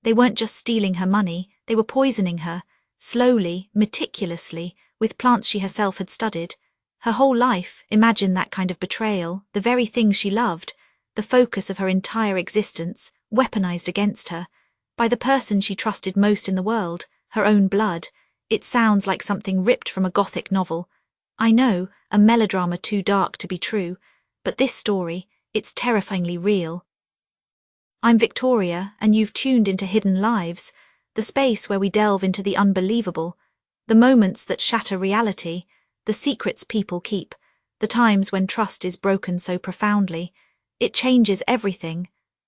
They weren't just stealing her money, they were poisoning her, slowly, meticulously, with plants she herself had studied. Her whole life, imagine that kind of betrayal, the very things she loved, the focus of her entire existence, weaponized against her, by the person she trusted most in the world, her own blood. It sounds like something ripped from a Gothic novel. I know, a melodrama too dark to be true, but this story, it's terrifyingly real. I'm Victoria, and you've tuned into Hidden Lives, the space where we delve into the unbelievable, the moments that shatter reality, the secrets people keep, the times when trust is broken so profoundly. It changes everything,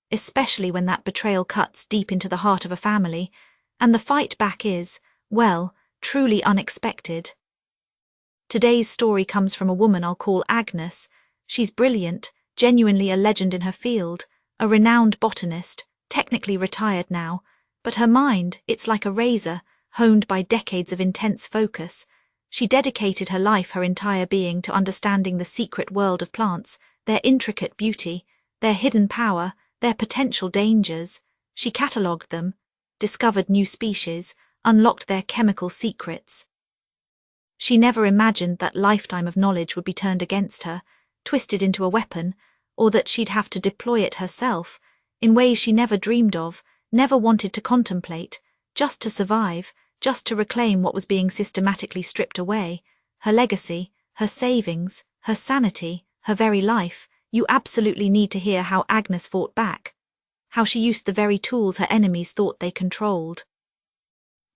especially when that betrayal cuts deep into the heart of a family, and the fight back is, well, truly unexpected. Today's story comes from a woman I'll call Agnes. She's brilliant, genuinely a legend in her field, a renowned botanist, technically retired now, but her mind, it's like a razor, honed by decades of intense focus. She dedicated her life, her entire being, to understanding the secret world of plants, their intricate beauty, their hidden power, their potential dangers. She catalogued them, discovered new species, unlocked their chemical secrets. She never imagined that lifetime of knowledge would be turned against her, twisted into a weapon, or that she'd have to deploy it herself, in ways she never dreamed of, never wanted to contemplate, just to survive, just to reclaim what was being systematically stripped away, her legacy, her savings, her sanity, her very life. You absolutely need to hear how Agnes fought back, how she used the very tools her enemies thought they controlled,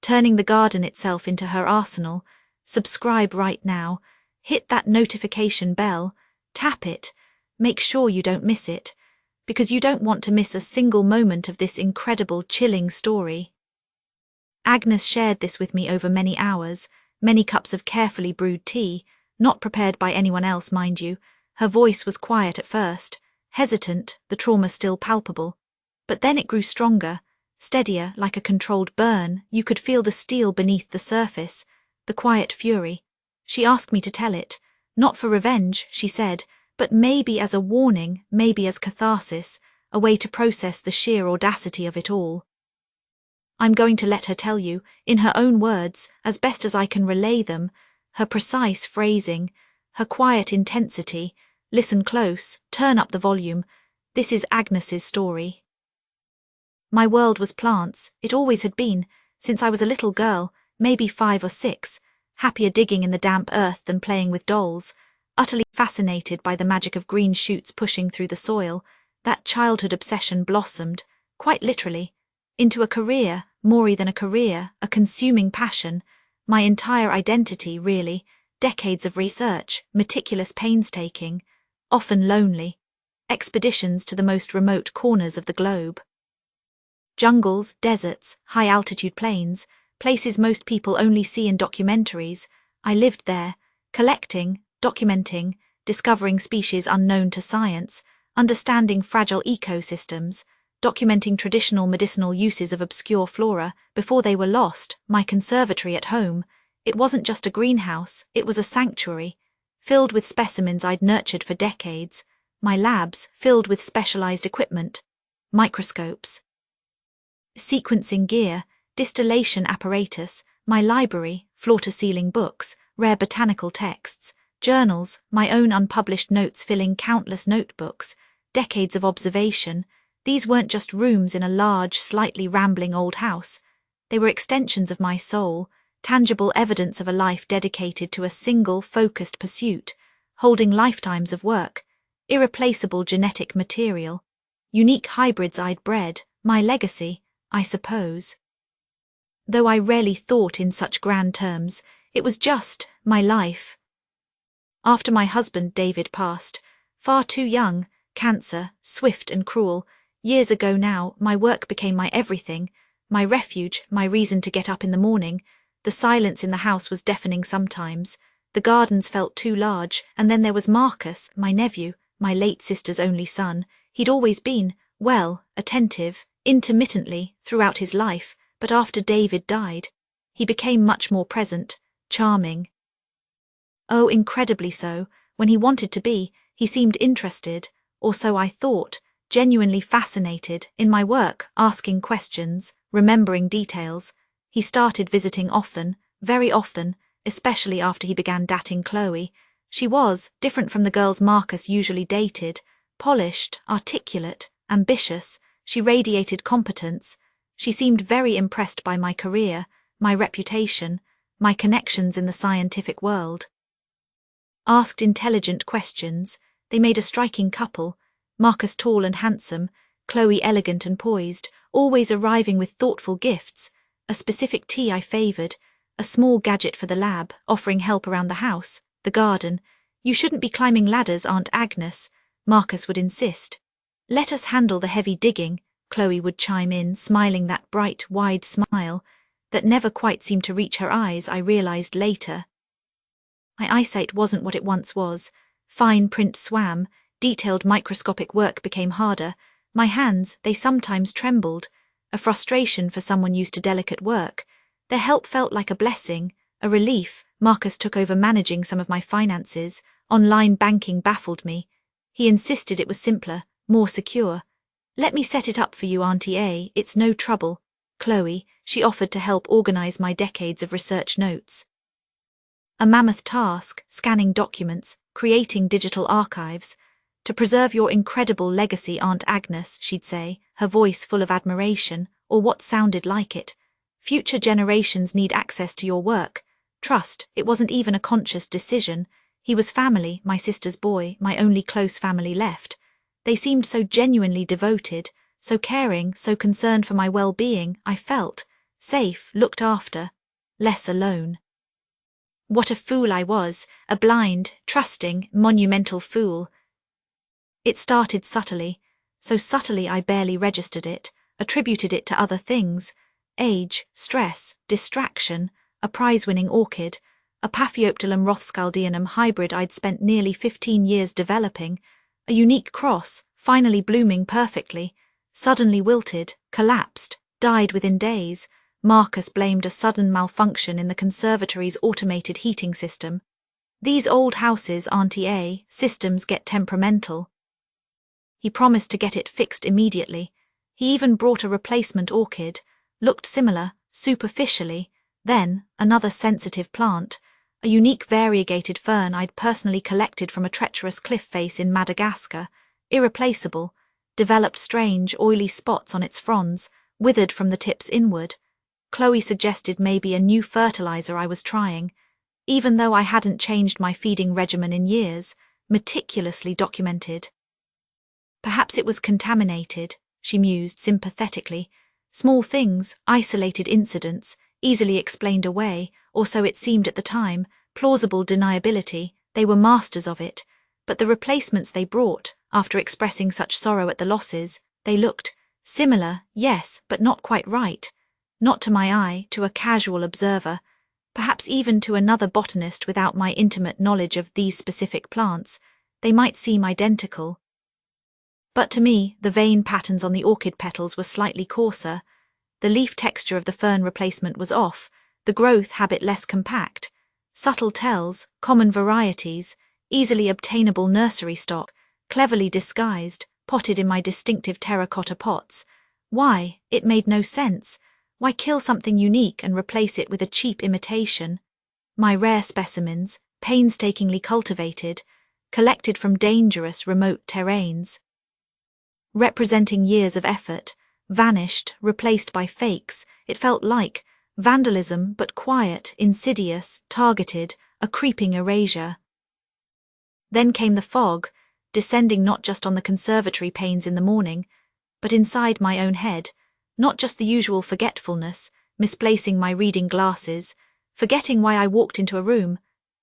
turning the garden itself into her arsenal. Subscribe right now, hit that notification bell, tap it, make sure you don't miss it, because you don't want to miss a single moment of this incredible, chilling story. Agnes shared this with me over many hours, many cups of carefully brewed tea, not prepared by anyone else, mind you. Her voice was quiet at first, hesitant, the trauma still palpable. But then it grew stronger, steadier, like a controlled burn. You could feel the steel beneath the surface, the quiet fury. She asked me to tell it, not for revenge, she said, but maybe as a warning, maybe as catharsis, a way to process the sheer audacity of it all. I'm going to let her tell you, in her own words, as best as I can relay them, her precise phrasing, her quiet intensity. Listen close, turn up the volume. This is Agnes's story. My world was plants, it always had been, since I was a little girl, maybe 5 or 6, happier digging in the damp earth than playing with dolls, utterly fascinated by the magic of green shoots pushing through the soil. That childhood obsession blossomed, quite literally, into a career, more than a career, a consuming passion, my entire identity, really, decades of research, meticulous painstaking, often lonely, expeditions to the most remote corners of the globe. Jungles, deserts, high-altitude plains, places most people only see in documentaries. I lived there, collecting, documenting, discovering species unknown to science, understanding fragile ecosystems, documenting traditional medicinal uses of obscure flora before they were lost. My conservatory at home, it wasn't just a greenhouse, it was a sanctuary, filled with specimens I'd nurtured for decades. My labs, filled with specialized equipment, microscopes, sequencing gear, distillation apparatus, my library, floor-to-ceiling books, rare botanical texts, journals, my own unpublished notes filling countless notebooks, decades of observation. These weren't just rooms in a large, slightly rambling old house. They were extensions of my soul, tangible evidence of a life dedicated to a single, focused pursuit, holding lifetimes of work, irreplaceable genetic material, unique hybrids I'd bred, my legacy, I suppose. Though I rarely thought in such grand terms, it was just my life. After my husband David passed, far too young, cancer, swift and cruel, years ago now, my work became my everything, my refuge, my reason to get up in the morning. The silence in the house was deafening sometimes, the gardens felt too large, and then there was Marcus, my nephew, my late sister's only son. He'd always been, well, attentive, intermittently, throughout his life, but after David died, he became much more present, charming. Oh, incredibly so. When he wanted to be, he seemed interested, or so I thought, genuinely fascinated, in my work, asking questions, remembering details. He started visiting often, very often, especially after he began dating Chloe. She was different from the girls Marcus usually dated, polished, articulate, ambitious. She radiated competence. She seemed very impressed by my career, my reputation, my connections in the scientific world. Asked intelligent questions, they made a striking couple, Marcus tall and handsome, Chloe elegant and poised, always arriving with thoughtful gifts, a specific tea I favoured, a small gadget for the lab, offering help around the house, the garden. You shouldn't be climbing ladders, Aunt Agnes, Marcus would insist. Let us handle the heavy digging, Chloe would chime in, smiling that bright, wide smile that never quite seemed to reach her eyes, I realised later. My eyesight wasn't what it once was. Fine print swam, detailed microscopic work became harder. My hands, they sometimes trembled, a frustration for someone used to delicate work. Their help felt like a blessing, a relief. Marcus took over managing some of my finances. Online banking baffled me. He insisted it was simpler, more secure. Let me set it up for you, Auntie A, it's no trouble. Chloe, she offered to help organise my decades of research notes. A mammoth task, scanning documents, creating digital archives. To preserve your incredible legacy, Aunt Agnes, she'd say, her voice full of admiration, or what sounded like it. Future generations need access to your work. Trust, it wasn't even a conscious decision. He was family, my sister's boy, my only close family left. They seemed so genuinely devoted, so caring, so concerned for my well-being. I felt safe, looked after, less alone. What a fool I was, a blind, trusting, monumental fool. It started subtly, so subtly I barely registered it, attributed it to other things. Age, stress, distraction, a prize-winning orchid, a Paphioptilum rothschildianum hybrid I'd spent nearly 15 years developing, a unique cross, finally blooming perfectly, suddenly wilted, collapsed, died within days. Marcus blamed a sudden malfunction in the conservatory's automated heating system. These old houses, Auntie A, systems get temperamental. He promised to get it fixed immediately. He even brought a replacement orchid, looked similar, superficially, then another sensitive plant, a unique variegated fern I'd personally collected from a treacherous cliff face in Madagascar, irreplaceable, developed strange, oily spots on its fronds, withered from the tips inward. Chloe suggested maybe a new fertilizer I was trying, even though I hadn't changed my feeding regimen in years, meticulously documented. Perhaps it was contaminated, she mused sympathetically. Small things, isolated incidents, easily explained away, or so it seemed at the time, plausible deniability, they were masters of it. But the replacements they brought, after expressing such sorrow at the losses, they looked similar, yes, but not quite right. Not to my eye, to a casual observer, perhaps even to another botanist without my intimate knowledge of these specific plants, they might seem identical. But to me, the vein patterns on the orchid petals were slightly coarser, the leaf texture of the fern replacement was off, the growth habit less compact, subtle tells, common varieties, easily obtainable nursery stock, cleverly disguised, potted in my distinctive terracotta pots. Why? It made no sense. Why kill something unique and replace it with a cheap imitation? My rare specimens, painstakingly cultivated, collected from dangerous, remote terrains, representing years of effort, vanished, replaced by fakes. It felt like vandalism, but quiet, insidious, targeted, a creeping erasure. Then came the fog, descending not just on the conservatory panes in the morning, but inside my own head. Not just the usual forgetfulness, misplacing my reading glasses, forgetting why I walked into a room.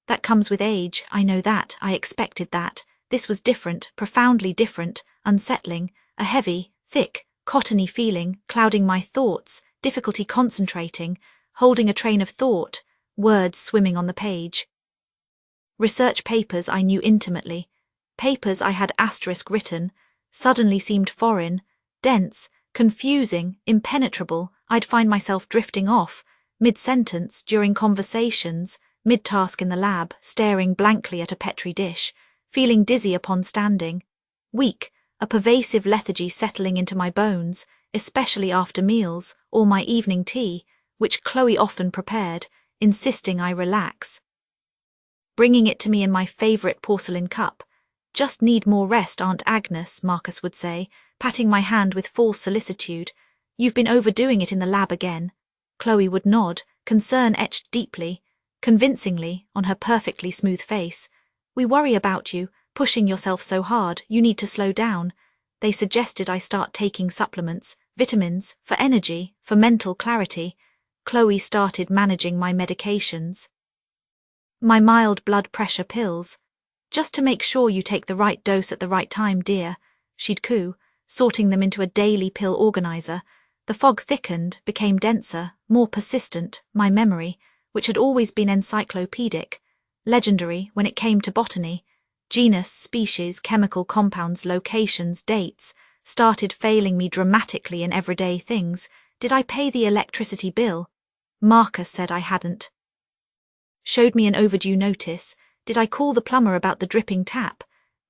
That comes with age, I know that, I expected that. This was different, profoundly different, unsettling, a heavy, thick, cottony feeling, clouding my thoughts, difficulty concentrating, holding a train of thought, words swimming on the page. Research papers I knew intimately, papers I had asterisk written, suddenly seemed foreign, dense, confusing, impenetrable. I'd find myself drifting off, mid-sentence, during conversations, mid-task in the lab, staring blankly at a Petri dish, feeling dizzy upon standing. Weak, a pervasive lethargy settling into my bones, especially after meals or my evening tea, which Chloe often prepared, insisting I relax. Bringing it to me in my favourite porcelain cup. "Just need more rest, Aunt Agnes," Marcus would say, patting my hand with false solicitude. "You've been overdoing it in the lab again." Chloe would nod, concern etched deeply, convincingly, on her perfectly smooth face. "We worry about you, pushing yourself so hard, you need to slow down." They suggested I start taking supplements, vitamins, for energy, for mental clarity. Chloe started managing my medications. My mild blood pressure pills. "Just to make sure you take the right dose at the right time, dear," she'd coo, sorting them into a daily pill organizer. The fog thickened, became denser, more persistent, my memory, which had always been encyclopedic, legendary when it came to botany. Genus, species, chemical compounds, locations, dates, started failing me dramatically in everyday things. Did I pay the electricity bill? Marcus said I hadn't. Showed me an overdue notice. Did I call the plumber about the dripping tap?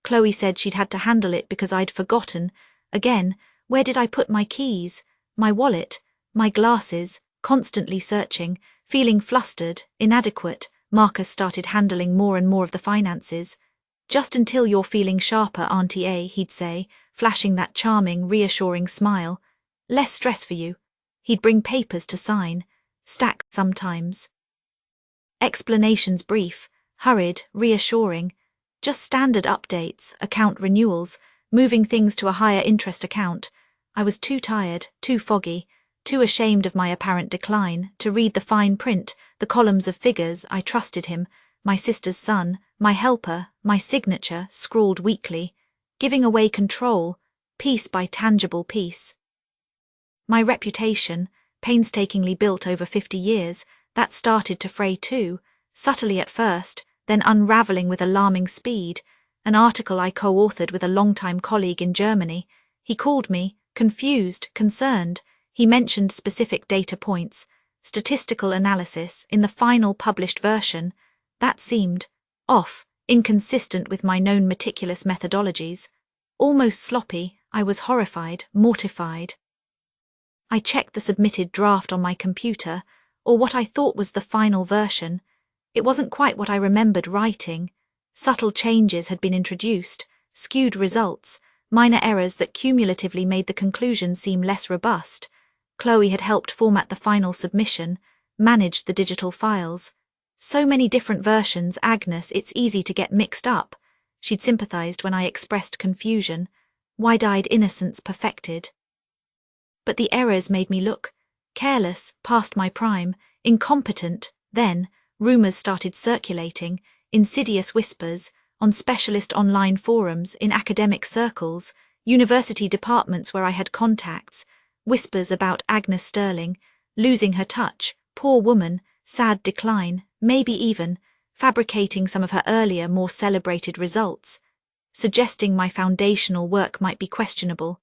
Chloe said she'd had to handle it because I'd forgotten. Again, where did I put my keys? My wallet? My glasses? Constantly searching, feeling flustered, inadequate. Marcus started handling more and more of the finances. "Just until you're feeling sharper, Auntie A," he'd say, flashing that charming, reassuring smile. "Less stress for you." He'd bring papers to sign. Stacked sometimes. Explanations brief, hurried, reassuring. Just standard updates, account renewals, moving things to a higher interest account. I was too tired, too foggy, too ashamed of my apparent decline to read the fine print, the columns of figures. I trusted him, my sister's son, my helper, my signature, scrawled weekly, giving away control, piece by tangible piece. My reputation, painstakingly built over 50 years, that started to fray too, subtly at first, then unravelling with alarming speed. An article I co-authored with a longtime colleague in Germany. He called me, confused, concerned. He mentioned specific data points, statistical analysis in the final published version. That seemed off, inconsistent with my known meticulous methodologies. Almost sloppy. I was horrified, mortified. I checked the submitted draft on my computer, or what I thought was the final version. It wasn't quite what I remembered writing. Subtle changes had been introduced, skewed results, minor errors that cumulatively made the conclusion seem less robust. Chloe had helped format the final submission, managed the digital files. "So many different versions, Agnes, it's easy to get mixed up." She'd sympathized when I expressed confusion. Wide-eyed innocence perfected. But the errors made me look careless, past my prime, incompetent. Then, rumours started circulating, insidious whispers, on specialist online forums, in academic circles, university departments where I had contacts, whispers about Agnes Sterling, losing her touch, poor woman, sad decline, maybe even fabricating some of her earlier, more celebrated results, suggesting my foundational work might be questionable.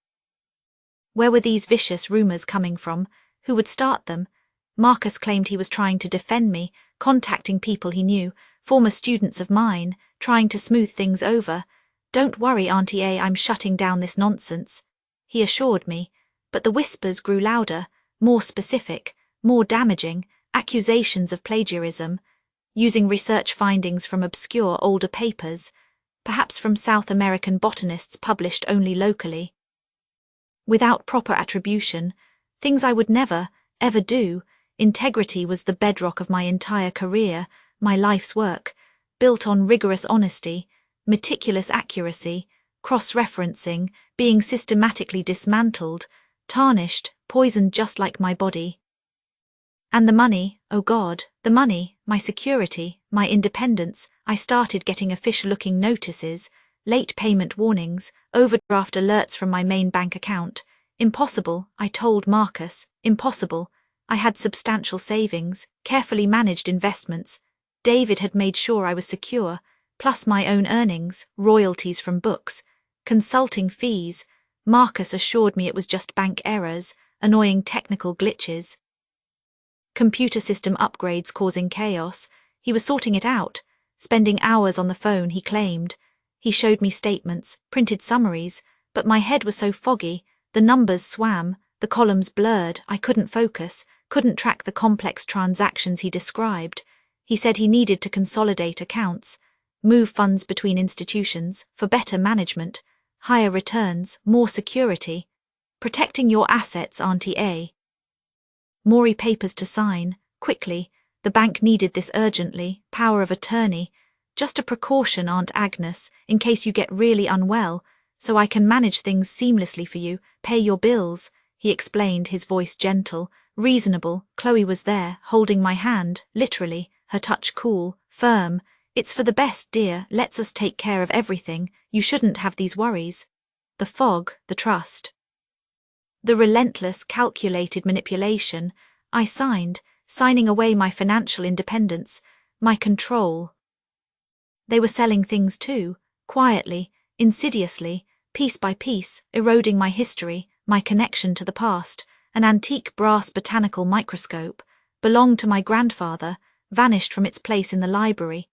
Where were these vicious rumours coming from? Who would start them? Marcus claimed he was trying to defend me, contacting people he knew, former students of mine, trying to smooth things over. "Don't worry, Auntie A, I'm shutting down this nonsense," he assured me. But the whispers grew louder, more specific, more damaging, accusations of plagiarism, using research findings from obscure older papers, perhaps from South American botanists published only locally. Without proper attribution, things I would never, ever do. Integrity was the bedrock of my entire career, my life's work, built on rigorous honesty, meticulous accuracy, cross-referencing, being systematically dismantled, tarnished, poisoned just like my body. And the money, oh God, the money, my security, my independence. I started getting official-looking notices, late payment warnings, overdraft alerts from my main bank account. Impossible, I told Marcus, impossible. I had substantial savings, carefully managed investments. David had made sure I was secure, plus my own earnings, royalties from books, consulting fees. Marcus assured me it was just bank errors, annoying technical glitches. Computer system upgrades causing chaos. He was sorting it out, spending hours on the phone, he claimed. He showed me statements, printed summaries, but my head was so foggy, the numbers swam, the columns blurred, I couldn't focus, couldn't track the complex transactions he described. He said he needed to consolidate accounts, move funds between institutions for better management, higher returns, more security. Protecting your assets, Auntie A. Maury papers to sign, quickly. The bank needed this urgently, power of attorney. Just a precaution, Aunt Agnes, in case you get really unwell, so I can manage things seamlessly for you, pay your bills, he explained, his voice gentle, reasonable. Chloe was there, holding my hand, literally, her touch cool, firm. It's for the best, dear, lets us take care of everything, you shouldn't have these worries. The fog, the trust. The relentless, calculated manipulation. I signed, signing away my financial independence, my control. They were selling things too, quietly, insidiously, piece by piece, eroding my history, my connection to the past. An antique brass botanical microscope, belonged to my grandfather, vanished from its place in the library.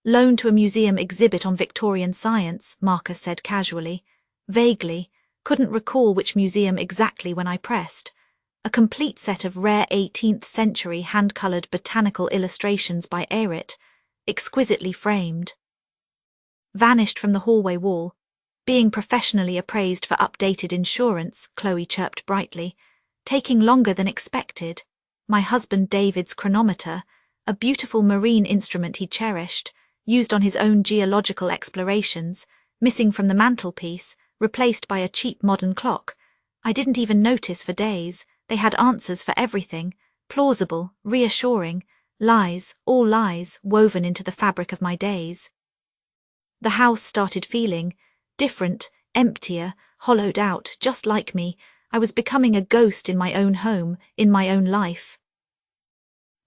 Loaned to a museum exhibit on Victorian science, Marcus said casually. Vaguely, couldn't recall which museum exactly when I pressed. A complete set of rare 18th century hand-coloured botanical illustrations by Ehret, exquisitely framed. Vanished from the hallway wall. Being professionally appraised for updated insurance, Chloe chirped brightly. Taking longer than expected. My husband David's chronometer, a beautiful marine instrument he cherished, used on his own geological explorations, missing from the mantelpiece, replaced by a cheap modern clock. I didn't even notice for days. They had answers for everything, plausible, reassuring, lies, all lies, woven into the fabric of my days. The house started feeling different, emptier, hollowed out, just like me. I was becoming a ghost in my own home, in my own life.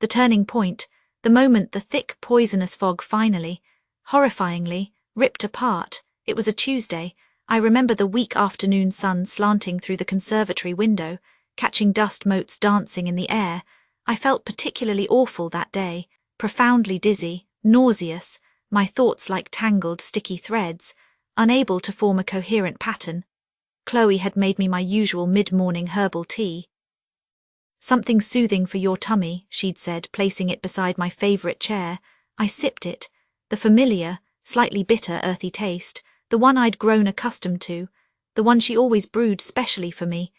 The turning point, the moment the thick, poisonous fog finally, horrifyingly, ripped apart. It was a Tuesday. I remember the weak afternoon sun slanting through the conservatory window, catching dust motes dancing in the air. I felt particularly awful that day, profoundly dizzy, nauseous, my thoughts like tangled, sticky threads, unable to form a coherent pattern. Chloe had made me my usual mid-morning herbal tea. Something soothing for your tummy, she'd said, placing it beside my favourite chair. I sipped it, the familiar, slightly bitter, earthy taste, the one I'd grown accustomed to, the one she always brewed specially for me.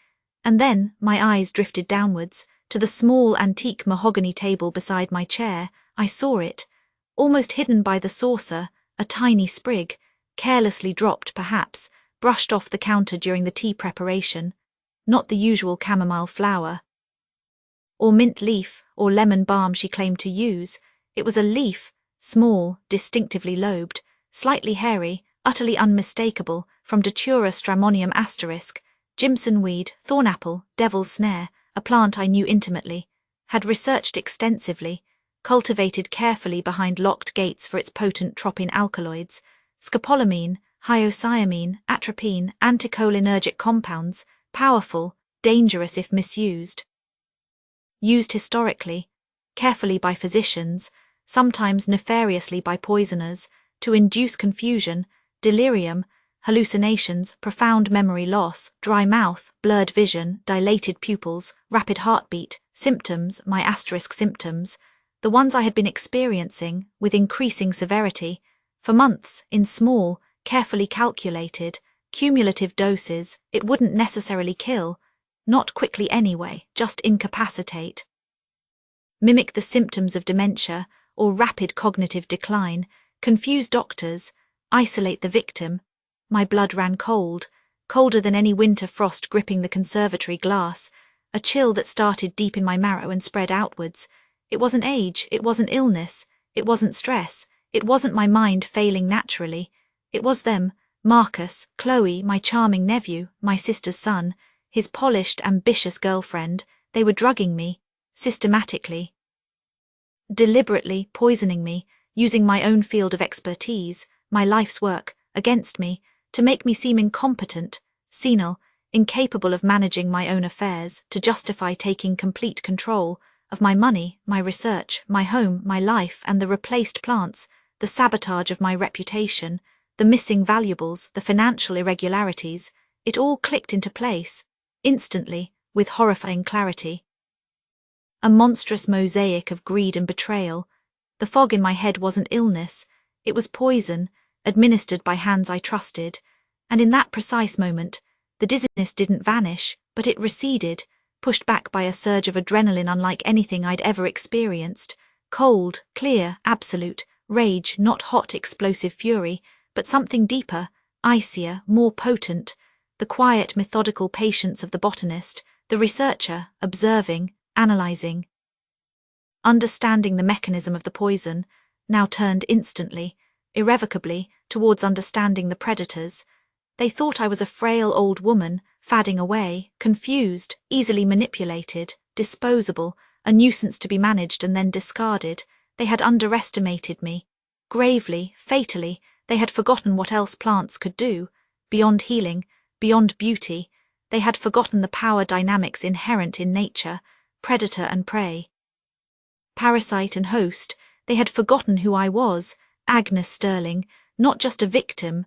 And then my eyes drifted downwards, to the small antique mahogany table beside my chair. I saw it, almost hidden by the saucer, a tiny sprig, carelessly dropped perhaps, brushed off the counter during the tea preparation. Not the usual chamomile flower, or mint leaf, or lemon balm she claimed to use. It was a leaf, small, distinctively lobed, slightly hairy, utterly unmistakable, from Datura stramonium asterisk, Jimson weed, thornapple, devil's snare, a plant I knew intimately, had researched extensively, cultivated carefully behind locked gates for its potent tropine alkaloids, scopolamine, hyoscyamine, atropine, anticholinergic compounds, powerful, dangerous if misused. Used historically, carefully by physicians, sometimes nefariously by poisoners, to induce confusion, delirium, hallucinations, profound memory loss, dry mouth, blurred vision, dilated pupils, rapid heartbeat, symptoms, my asterisk symptoms, the ones I had been experiencing, with increasing severity, for months, in small, carefully calculated, cumulative doses. It wouldn't necessarily kill, not quickly anyway, just incapacitate. Mimic the symptoms of dementia, or rapid cognitive decline, confuse doctors, isolate the victim. My blood ran cold, colder than any winter frost gripping the conservatory glass, a chill that started deep in my marrow and spread outwards. It wasn't age, it wasn't illness, it wasn't stress, it wasn't my mind failing naturally. It was them, Marcus, Chloe, my charming nephew, my sister's son, his polished, ambitious girlfriend. They were drugging me, systematically, deliberately poisoning me, using my own field of expertise, my life's work, against me, to make me seem incompetent, senile, incapable of managing my own affairs, to justify taking complete control of my money, my research, my home, my life, and the replaced plants, the sabotage of my reputation, the missing valuables, the financial irregularities. It all clicked into place, instantly, with horrifying clarity. A monstrous mosaic of greed and betrayal. The fog in my head wasn't illness, it was poison, administered by hands I trusted, and in that precise moment, the dizziness didn't vanish, but it receded, pushed back by a surge of adrenaline unlike anything I'd ever experienced. Cold, clear, absolute, rage, not hot, explosive fury, but something deeper, icier, more potent, the quiet, methodical patience of the botanist, the researcher, observing, analyzing. Understanding the mechanism of the poison, now turned instantly, irrevocably, towards understanding the predators. They thought I was a frail old woman, fadding away, confused, easily manipulated, disposable, a nuisance to be managed and then discarded. They had underestimated me. Gravely, fatally, they had forgotten what else plants could do. Beyond healing, beyond beauty, they had forgotten the power dynamics inherent in nature, predator and prey. Parasite and host, they had forgotten who I was, Agnes Sterling, not just a victim,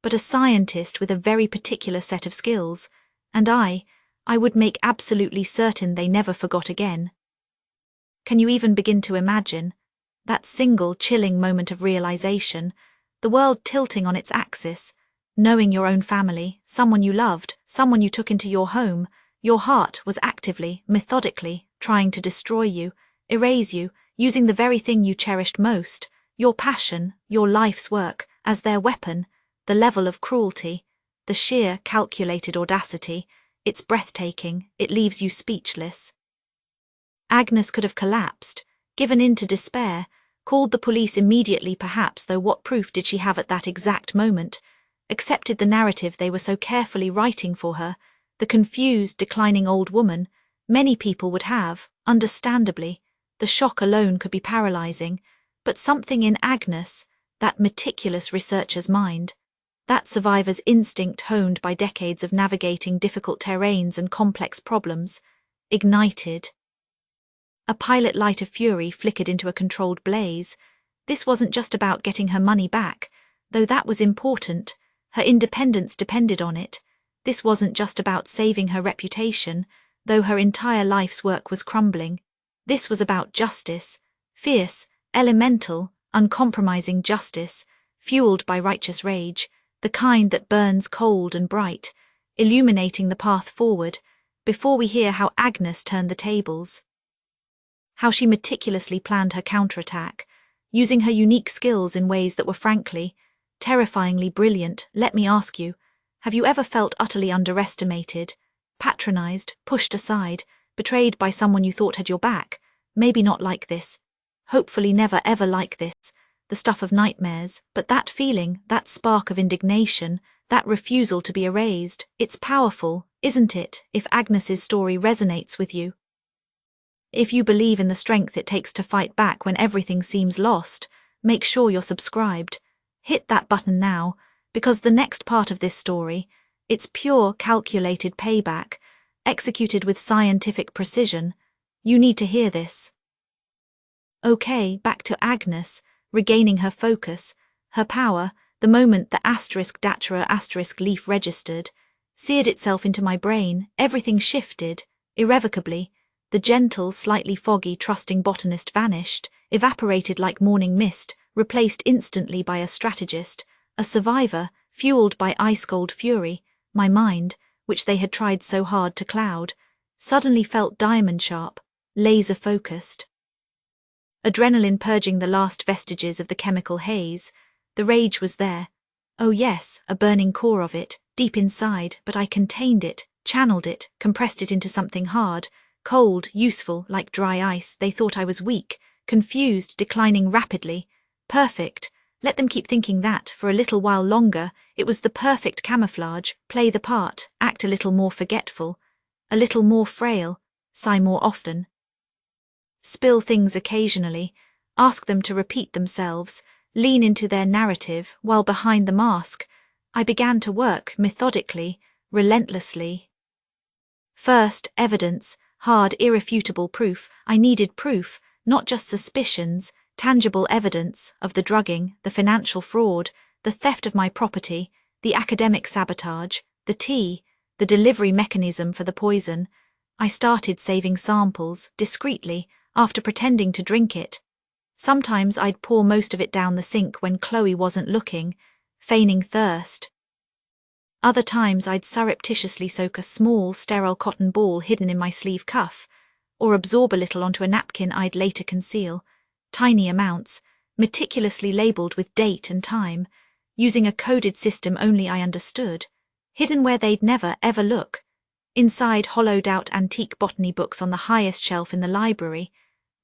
but a scientist with a very particular set of skills, and I would make absolutely certain they never forgot again. Can you even begin to imagine that single chilling moment of realization, the world tilting on its axis, knowing your own family, someone you loved, someone you took into your home, your heart was actively, methodically, trying to destroy you, erase you, using the very thing you cherished most, your passion, your life's work, as their weapon, the level of cruelty, the sheer, calculated audacity, it's breathtaking, it leaves you speechless. Agnes could have collapsed, given in to despair, called the police immediately perhaps, though what proof did she have at that exact moment, accepted the narrative they were so carefully writing for her, the confused, declining old woman. Many people would have, understandably. The shock alone could be paralyzing, but something in Agnes, that meticulous researcher's mind, that survivor's instinct honed by decades of navigating difficult terrains and complex problems, ignited. A pilot light of fury flickered into a controlled blaze. This wasn't just about getting her money back, though that was important. Her independence depended on it. This wasn't just about saving her reputation, though her entire life's work was crumbling. This was about justice, fierce, elemental, uncompromising justice, fueled by righteous rage, the kind that burns cold and bright, illuminating the path forward, before we hear how Agnes turned the tables. How she meticulously planned her counterattack, using her unique skills in ways that were frankly, terrifyingly brilliant. Let me ask you, have you ever felt utterly underestimated, patronized, pushed aside, betrayed by someone you thought had your back? Maybe not like this. Hopefully never ever like this, the stuff of nightmares, but that feeling, that spark of indignation, that refusal to be erased, it's powerful, isn't it, if Agnes's story resonates with you? If you believe in the strength it takes to fight back when everything seems lost, make sure you're subscribed. Hit that button now, because the next part of this story, it's pure calculated payback, executed with scientific precision. You need to hear this. Okay, back to Agnes, regaining her focus, her power, the moment the *** leaf registered, seared itself into my brain, everything shifted, irrevocably. The gentle, slightly foggy, trusting botanist vanished, evaporated like morning mist, replaced instantly by a strategist, a survivor, fueled by ice-cold fury. My mind, which they had tried so hard to cloud, suddenly felt diamond-sharp, laser-focused. Adrenaline purging the last vestiges of the chemical haze. The rage was there. Oh yes, a burning core of it, deep inside, but I contained it, channeled it, compressed it into something hard, cold, useful, like dry ice. They thought I was weak, confused, declining rapidly. Perfect. Let them keep thinking that, for a little while longer. It was the perfect camouflage. Play the part, act a little more forgetful, a little more frail, sigh more often. Spill things occasionally, ask them to repeat themselves, lean into their narrative, while behind the mask, I began to work methodically, relentlessly. First, evidence. Hard, irrefutable proof. I needed proof, not just suspicions, tangible evidence of the drugging, the financial fraud, the theft of my property, the academic sabotage, the tea, the delivery mechanism for the poison. I started saving samples, discreetly, after pretending to drink it. Sometimes I'd pour most of it down the sink when Chloe wasn't looking, feigning thirst. Other times I'd surreptitiously soak a small, sterile cotton ball hidden in my sleeve cuff, or absorb a little onto a napkin I'd later conceal, tiny amounts, meticulously labelled with date and time, using a coded system only I understood, hidden where they'd never, ever look, inside hollowed-out antique botany books on the highest shelf in the library,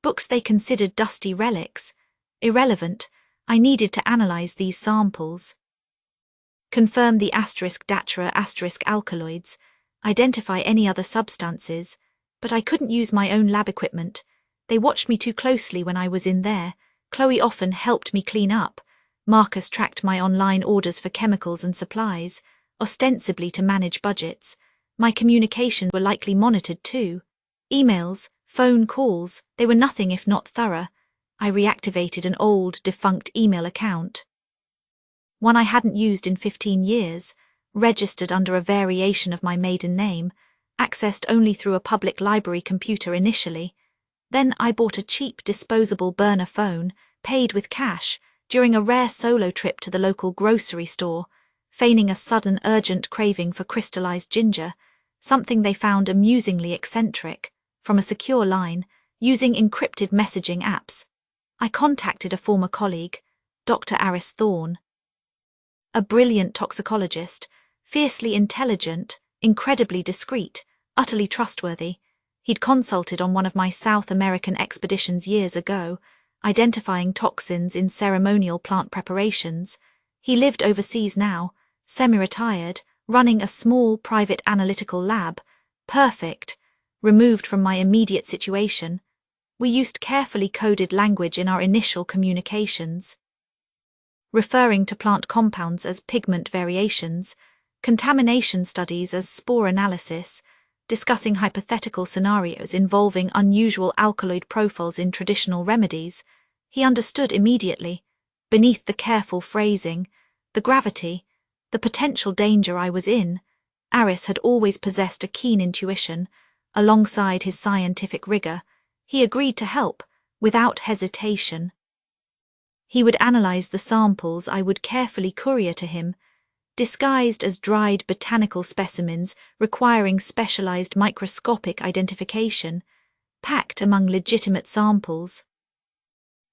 books they considered dusty relics. Irrelevant, I needed to analyse these samples. Confirm the *datra* alkaloids, identify any other substances, but I couldn't use my own lab equipment. They watched me too closely when I was in there. Chloe often helped me clean up. Marcus tracked my online orders for chemicals and supplies, ostensibly to manage budgets. My communications were likely monitored too. Emails, phone calls, they were nothing if not thorough. I reactivated an old, defunct email account, one I hadn't used in 15 years, registered under a variation of my maiden name, accessed only through a public library computer initially. Then I bought a cheap disposable burner phone, paid with cash, during a rare solo trip to the local grocery store, feigning a sudden urgent craving for crystallized ginger, something they found amusingly eccentric, from a secure line, using encrypted messaging apps. I contacted a former colleague, Dr. Aris Thorne, a brilliant toxicologist, fiercely intelligent, incredibly discreet, utterly trustworthy. He'd consulted on one of my South American expeditions years ago, identifying toxins in ceremonial plant preparations. He lived overseas now, semi-retired, running a small private analytical lab, perfect, removed from my immediate situation. We used carefully coded language in our initial communications, referring to plant compounds as pigment variations, contamination studies as spore analysis, discussing hypothetical scenarios involving unusual alkaloid profiles in traditional remedies. He understood immediately, beneath the careful phrasing, the gravity, the potential danger I was in. Aris had always possessed a keen intuition. Alongside his scientific rigour, he agreed to help, without hesitation. He would analyse the samples I would carefully courier to him, disguised as dried botanical specimens requiring specialised microscopic identification, packed among legitimate samples.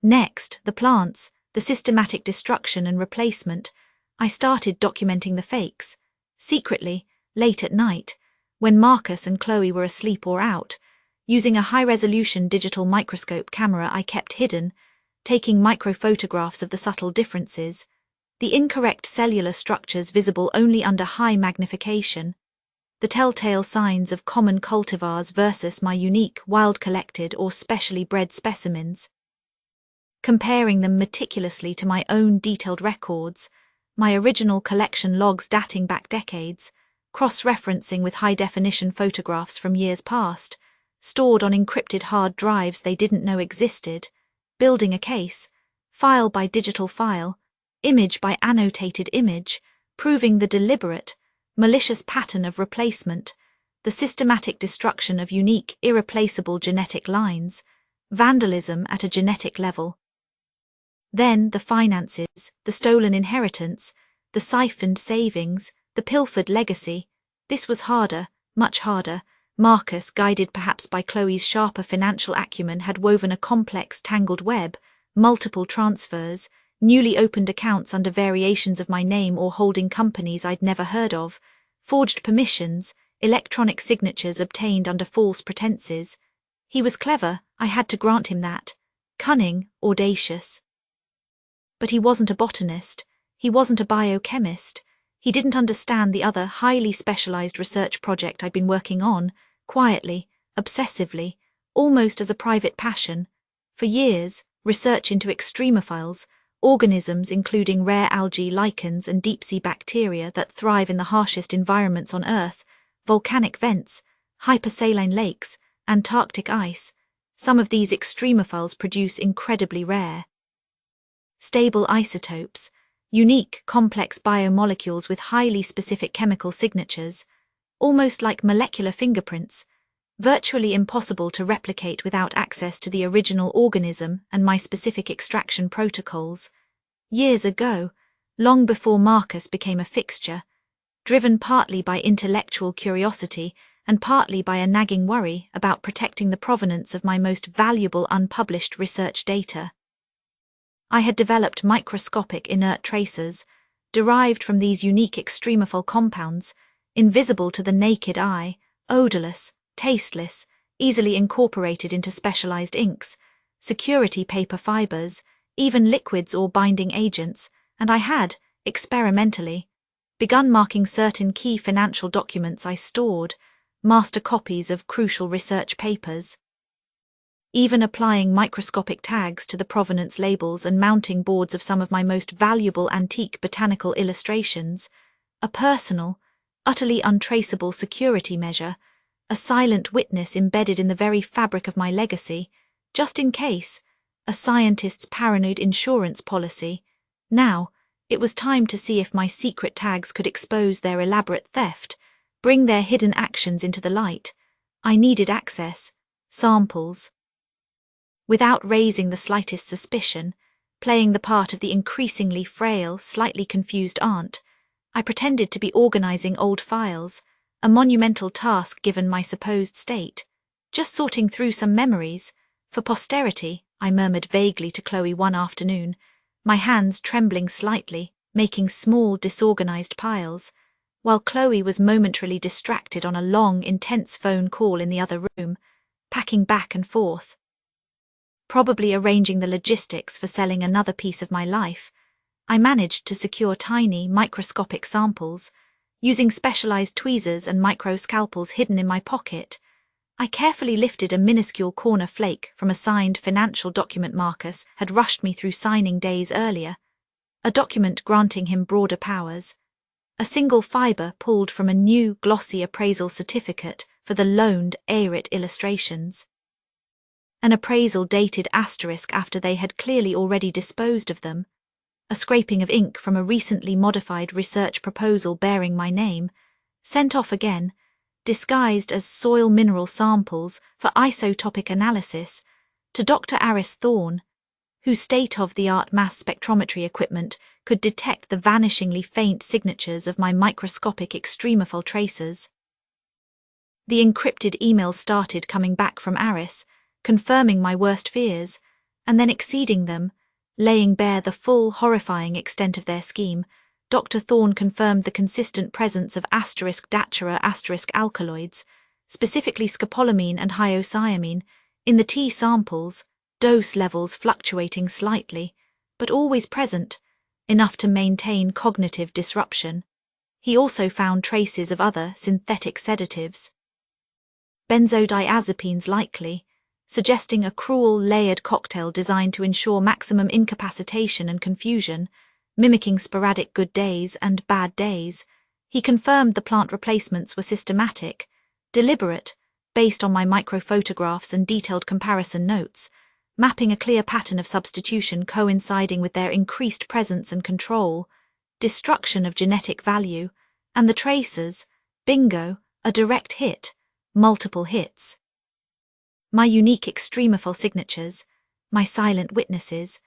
Next, the plants, the systematic destruction and replacement. I started documenting the fakes, secretly, late at night, when Marcus and Chloe were asleep or out, using a high-resolution digital microscope camera I kept hidden, taking microphotographs of the subtle differences, the incorrect cellular structures visible only under high magnification, the telltale signs of common cultivars versus my unique wild-collected or specially bred specimens. Comparing them meticulously to my own detailed records, my original collection logs dating back decades, cross-referencing with high-definition photographs from years past, stored on encrypted hard drives they didn't know existed, building a case, file by digital file, image by annotated image, proving the deliberate, malicious pattern of replacement, the systematic destruction of unique, irreplaceable genetic lines, vandalism at a genetic level. Then the finances, the stolen inheritance, the siphoned savings, the pilfered legacy. This was harder, much harder. Marcus, guided perhaps by Chloe's sharper financial acumen, had woven a complex, tangled web, multiple transfers, newly opened accounts under variations of my name or holding companies I'd never heard of, forged permissions, electronic signatures obtained under false pretenses. He was clever, I had to grant him that. Cunning, audacious. But he wasn't a botanist, he wasn't a biochemist. He didn't understand the other highly specialized research project I'd been working on, quietly, obsessively, almost as a private passion. For years, research into extremophiles, organisms including rare algae, lichens and deep-sea bacteria that thrive in the harshest environments on Earth, volcanic vents, hypersaline lakes, Antarctic ice. Some of these extremophiles produce incredibly rare, stable isotopes, Unique, complex biomolecules with highly specific chemical signatures, almost like molecular fingerprints, virtually impossible to replicate without access to the original organism and my specific extraction protocols. Years ago, long before Marcus became a fixture, driven partly by intellectual curiosity and partly by a nagging worry about protecting the provenance of my most valuable unpublished research data, I had developed microscopic inert tracers, derived from these unique extremophile compounds, invisible to the naked eye, odorless, tasteless, easily incorporated into specialized inks, security paper fibers, even liquids or binding agents, and I had, experimentally, begun marking certain key financial documents I stored, master copies of crucial research papers. Even applying microscopic tags to the provenance labels and mounting boards of some of my most valuable antique botanical illustrations, a personal, utterly untraceable security measure, a silent witness embedded in the very fabric of my legacy, just in case, a scientist's paranoid insurance policy. Now, it was time to see if my secret tags could expose their elaborate theft, bring their hidden actions into the light. I needed access, samples. Without raising the slightest suspicion, playing the part of the increasingly frail, slightly confused aunt, I pretended to be organizing old files, a monumental task given my supposed state. Just sorting through some memories. For posterity, I murmured vaguely to Chloe one afternoon, my hands trembling slightly, making small, disorganized piles, while Chloe was momentarily distracted on a long, intense phone call in the other room, packing back and forth. Probably arranging the logistics for selling another piece of my life, I managed to secure tiny, microscopic samples. Using specialized tweezers and microscalpels hidden in my pocket, I carefully lifted a minuscule corner flake from a signed financial document Marcus had rushed me through signing days earlier, a document granting him broader powers, a single fiber pulled from a new, glossy appraisal certificate for the loaned Arit illustrations. An appraisal dated asterisk after they had clearly already disposed of them, a scraping of ink from a recently modified research proposal bearing my name, sent off again, disguised as soil mineral samples for isotopic analysis, to Dr. Aris Thorne, whose state-of-the-art mass spectrometry equipment could detect the vanishingly faint signatures of my microscopic extremophile tracers. The encrypted emails started coming back from Aris, confirming my worst fears, and then exceeding them, laying bare the full, horrifying extent of their scheme. Dr. Thorne confirmed the consistent presence of *Datura* alkaloids, specifically scopolamine and hyoscyamine, in the T samples, dose levels fluctuating slightly, but always present, enough to maintain cognitive disruption. He also found traces of other synthetic sedatives. Benzodiazepines likely, suggesting a cruel, layered cocktail designed to ensure maximum incapacitation and confusion, mimicking sporadic good days and bad days. He confirmed the plant replacements were systematic, deliberate, based on my microphotographs and detailed comparison notes, mapping a clear pattern of substitution coinciding with their increased presence and control, destruction of genetic value, and the tracers, bingo, a direct hit, multiple hits. My unique extremophile signatures, my silent witnesses,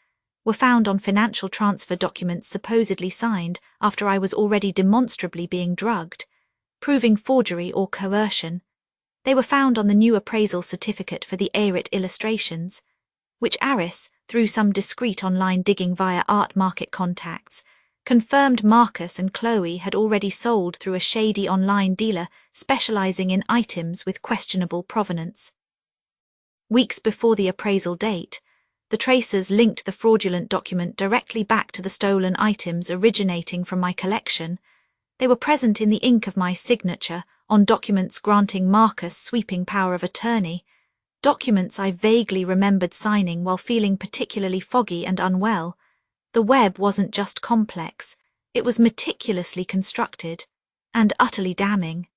were found on financial transfer documents supposedly signed after I was already demonstrably being drugged, proving forgery or coercion. They were found on the new appraisal certificate for the Arit illustrations, which Aris, through some discreet online digging via art market contacts, confirmed Marcus and Chloe had already sold through a shady online dealer specializing in items with questionable provenance. Weeks before the appraisal date, the tracers linked the fraudulent document directly back to the stolen items originating from my collection. They were present in the ink of my signature on documents granting Marcus sweeping power of attorney, documents I vaguely remembered signing while feeling particularly foggy and unwell. The web wasn't just complex, it was meticulously constructed, and utterly damning.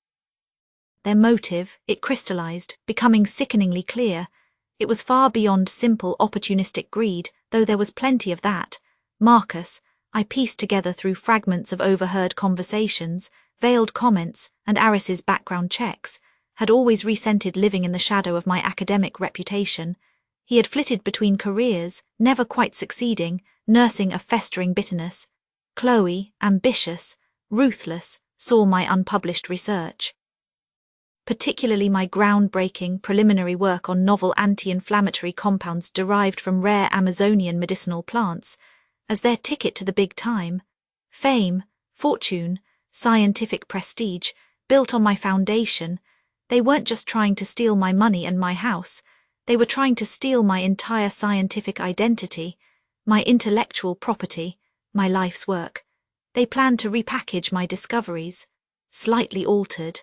Their motive, it crystallized, becoming sickeningly clear. It was far beyond simple opportunistic greed, though there was plenty of that. Marcus, I pieced together through fragments of overheard conversations, veiled comments, and Aris's background checks, had always resented living in the shadow of my academic reputation. He had flitted between careers, never quite succeeding, nursing a festering bitterness. Chloe, ambitious, ruthless, saw my unpublished research, particularly my groundbreaking preliminary work on novel anti-inflammatory compounds derived from rare Amazonian medicinal plants, as their ticket to the big time. Fame, fortune, scientific prestige, built on my foundation. They weren't just trying to steal my money and my house, they were trying to steal my entire scientific identity, my intellectual property, my life's work. They planned to repackage my discoveries, slightly altered,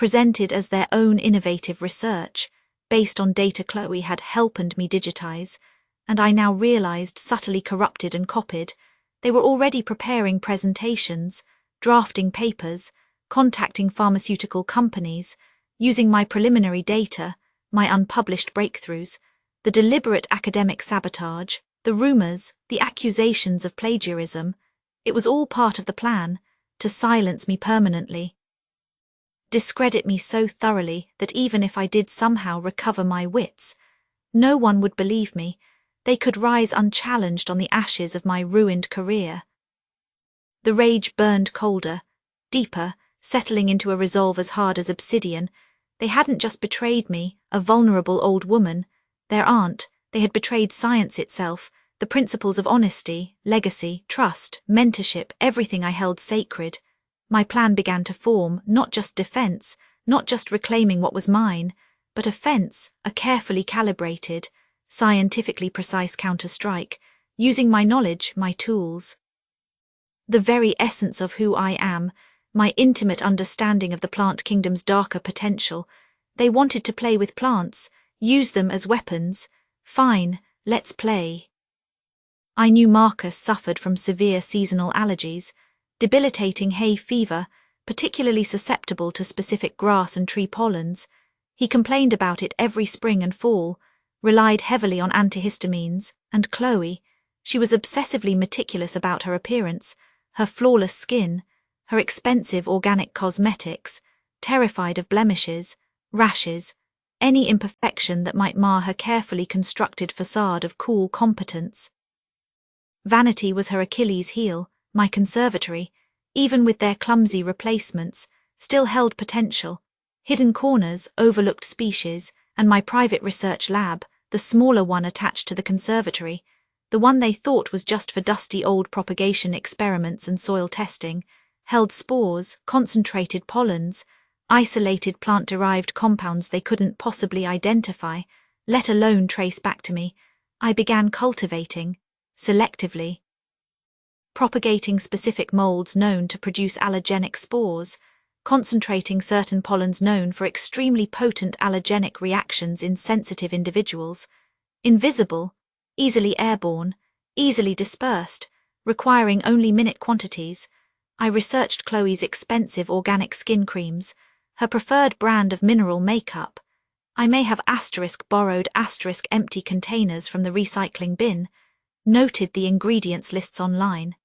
presented as their own innovative research, based on data Chloe had helped me digitize, and I now realized subtly corrupted and copied. They were already preparing presentations, drafting papers, contacting pharmaceutical companies, using my preliminary data, my unpublished breakthroughs, the deliberate academic sabotage, the rumors, the accusations of plagiarism. It was all part of the plan, to silence me permanently, discredit me so thoroughly that even if I did somehow recover my wits, no one would believe me. They could rise unchallenged on the ashes of my ruined career. The rage burned colder, deeper, settling into a resolve as hard as obsidian. They hadn't just betrayed me, a vulnerable old woman, their aunt. They had betrayed science itself, the principles of honesty, legacy, trust, mentorship, everything I held sacred. My plan began to form, not just defense, not just reclaiming what was mine, but offense, a carefully calibrated, scientifically precise counter-strike, using my knowledge, my tools. The very essence of who I am, my intimate understanding of the plant kingdom's darker potential. They wanted to play with plants, use them as weapons. Fine, let's play. I knew Marcus suffered from severe seasonal allergies, debilitating hay fever, particularly susceptible to specific grass and tree pollens. He complained about it every spring and fall, relied heavily on antihistamines, and Chloe, she was obsessively meticulous about her appearance, her flawless skin, her expensive organic cosmetics, terrified of blemishes, rashes, any imperfection that might mar her carefully constructed facade of cool competence. Vanity was her Achilles heel. My conservatory, even with their clumsy replacements, still held potential, hidden corners, overlooked species, and my private research lab, the smaller one attached to the conservatory, the one they thought was just for dusty old propagation experiments and soil testing, held spores, concentrated pollens, isolated plant-derived compounds they couldn't possibly identify, let alone trace back to me. I began cultivating, selectively, propagating specific molds known to produce allergenic spores, concentrating certain pollens known for extremely potent allergenic reactions in sensitive individuals, invisible, easily airborne, easily dispersed, requiring only minute quantities. I researched Chloe's expensive organic skin creams, her preferred brand of mineral makeup. I may have borrowed empty containers from the recycling bin, noted the ingredients lists online,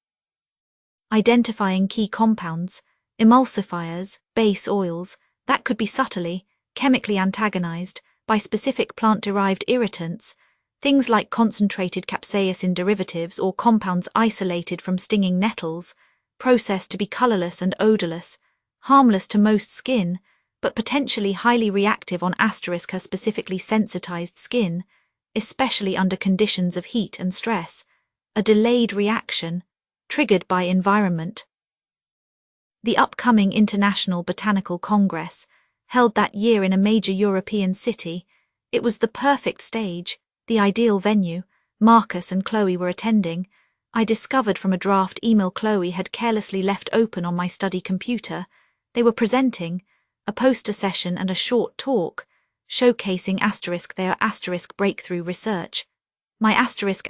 identifying key compounds, emulsifiers, base oils, that could be subtly, chemically antagonized by specific plant-derived irritants, things like concentrated capsaicin derivatives or compounds isolated from stinging nettles, processed to be colorless and odorless, harmless to most skin, but potentially highly reactive on her specifically sensitized skin, especially under conditions of heat and stress, a delayed reaction, triggered by environment. The upcoming International Botanical Congress, held that year in a major European city, it was the perfect stage, the ideal venue. Marcus and Chloe were attending. I discovered from a draft email Chloe had carelessly left open on my study computer. They were presenting, a poster session and a short talk, showcasing their breakthrough research, my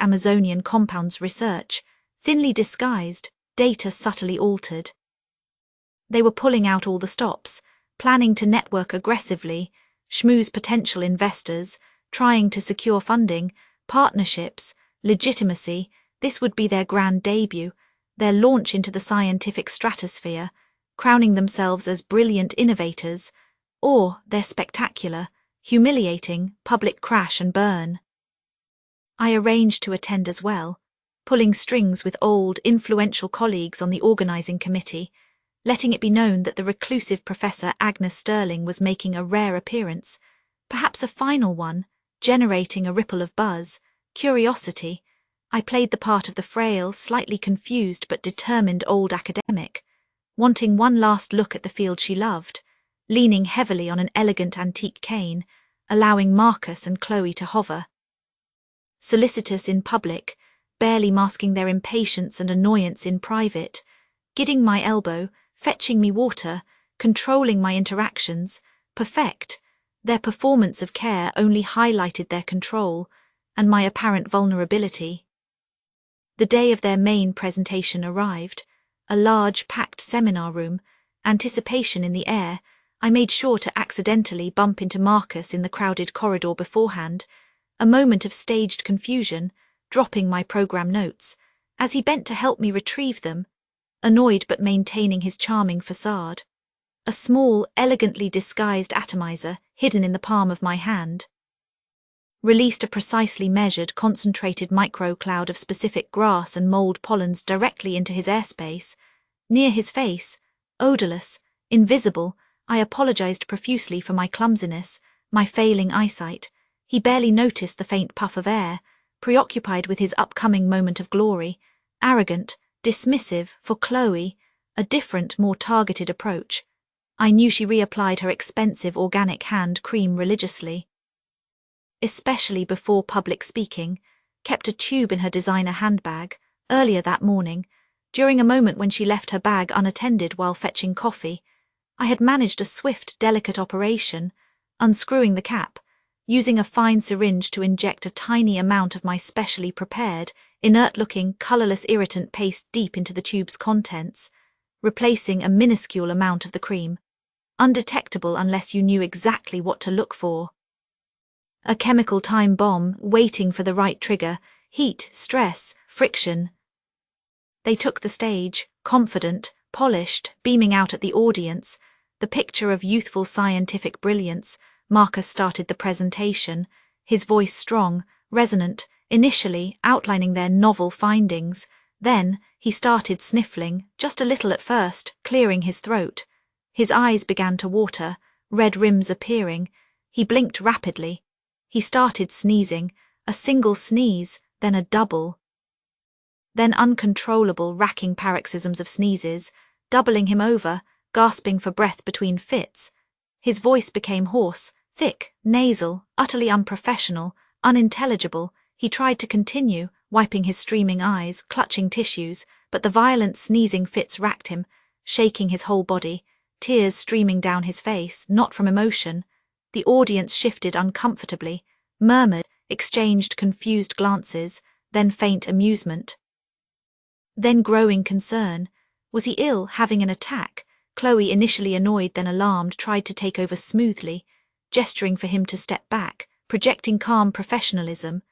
Amazonian compounds research, thinly disguised, data subtly altered. They were pulling out all the stops, planning to network aggressively, schmooze potential investors, trying to secure funding, partnerships, legitimacy. This would be their grand debut, their launch into the scientific stratosphere, crowning themselves as brilliant innovators, or their spectacular, humiliating, public crash and burn. I arranged to attend as well, pulling strings with old, influential colleagues on the organizing committee, letting it be known that the reclusive Professor Agnes Sterling was making a rare appearance, perhaps a final one, generating a ripple of buzz, curiosity. I played the part of the frail, slightly confused but determined old academic, wanting one last look at the field she loved, leaning heavily on an elegant antique cane, allowing Marcus and Chloe to hover. Solicitous in public, barely masking their impatience and annoyance in private, gidding my elbow, fetching me water, controlling my interactions, perfect, their performance of care only highlighted their control and my apparent vulnerability. The day of their main presentation arrived, a large, packed seminar room, anticipation in the air. I made sure to accidentally bump into Marcus in the crowded corridor beforehand, a moment of staged confusion, dropping my program notes, as he bent to help me retrieve them, annoyed but maintaining his charming facade. A small, elegantly disguised atomizer hidden in the palm of my hand released a precisely measured, concentrated microcloud of specific grass and mold pollens directly into his airspace. Near his face, odorless, invisible, I apologized profusely for my clumsiness, my failing eyesight. He barely noticed the faint puff of air, preoccupied with his upcoming moment of glory, arrogant, dismissive, for Chloe, a different, more targeted approach. I knew she reapplied her expensive organic hand cream religiously, especially before public speaking, kept a tube in her designer handbag. Earlier that morning, during a moment when she left her bag unattended while fetching coffee, I had managed a swift, delicate operation, unscrewing the cap, using a fine syringe to inject a tiny amount of my specially prepared, inert-looking, colourless irritant paste deep into the tube's contents, replacing a minuscule amount of the cream, undetectable unless you knew exactly what to look for. A chemical time bomb waiting for the right trigger, heat, stress, friction. They took the stage, confident, polished, beaming out at the audience, the picture of youthful scientific brilliance. Marcus started the presentation, his voice strong, resonant, initially outlining their novel findings. Then he started sniffling, just a little at first, clearing his throat. His eyes began to water, red rims appearing. He blinked rapidly. He started sneezing, a single sneeze, then a double. Then uncontrollable, racking paroxysms of sneezes, doubling him over, gasping for breath between fits. His voice became hoarse, thick, nasal, utterly unprofessional, unintelligible. He tried to continue, wiping his streaming eyes, clutching tissues, but the violent sneezing fits racked him, shaking his whole body, tears streaming down his face, not from emotion. The audience shifted uncomfortably, murmured, exchanged confused glances, then faint amusement. Then growing concern. Was he ill, having an attack? Chloe, initially annoyed then alarmed, tried to take over smoothly, gesturing for him to step back, projecting calm professionalism.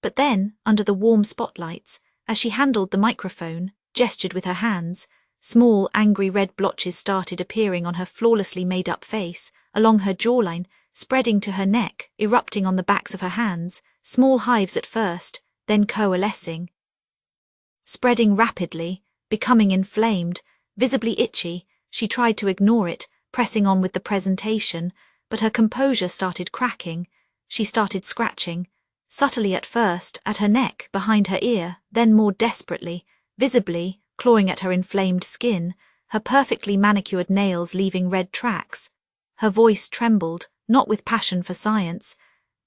But then, under the warm spotlights, as she handled the microphone, gestured with her hands, small, angry red blotches started appearing on her flawlessly made-up face, along her jawline, spreading to her neck, erupting on the backs of her hands, small hives at first, then coalescing, spreading rapidly, becoming inflamed, visibly itchy. She tried to ignore it, pressing on with the presentation, but her composure started cracking. She started scratching, subtly at first, at her neck, behind her ear, then more desperately, visibly, clawing at her inflamed skin, her perfectly manicured nails leaving red tracks. Her voice trembled, not with passion for science,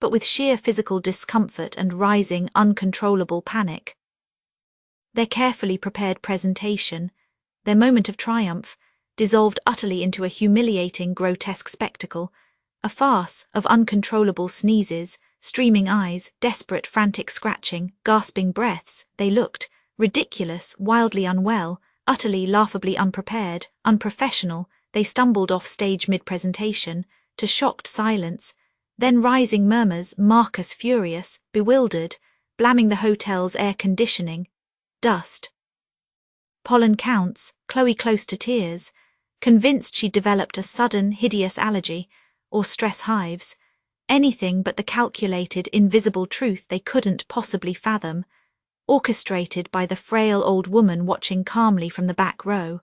but with sheer physical discomfort and rising, uncontrollable panic. Their carefully prepared presentation, their moment of triumph, dissolved utterly into a humiliating, grotesque spectacle, a farce of uncontrollable sneezes, streaming eyes, desperate, frantic scratching, gasping breaths. They looked ridiculous, wildly unwell, utterly, laughably unprepared, unprofessional. They stumbled off stage mid-presentation, to shocked silence, then rising murmurs, Marcus furious, bewildered, blaming the hotel's air conditioning, dust. Pollen counts, Chloe close to tears, convinced she'd developed a sudden, hideous allergy, or stress hives, anything but the calculated, invisible truth they couldn't possibly fathom, orchestrated by the frail old woman watching calmly from the back row.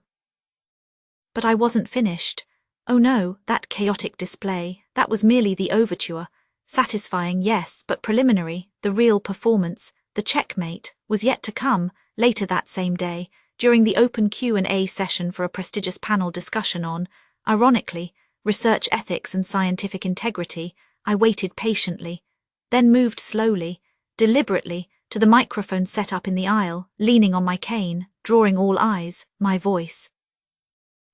But I wasn't finished. Oh no, that chaotic display, that was merely the overture. Satisfying, yes, but preliminary, the real performance, the checkmate, was yet to come, later that same day, during the open Q&A session for a prestigious panel discussion on, ironically, research ethics and scientific integrity. I waited patiently, then moved slowly, deliberately, to the microphone set up in the aisle, leaning on my cane, drawing all eyes, my voice.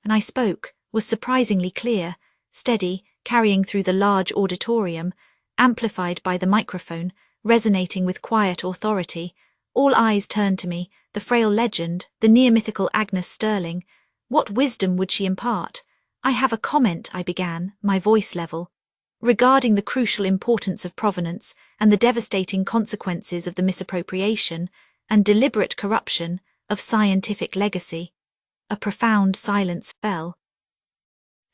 And I spoke, was surprisingly clear, steady, carrying through the large auditorium, amplified by the microphone, resonating with quiet authority. All eyes turned to me, the frail legend, the near-mythical Agnes Sterling. What wisdom would she impart? I have a comment, I began, my voice level, regarding the crucial importance of provenance and the devastating consequences of the misappropriation and deliberate corruption of scientific legacy. A profound silence fell.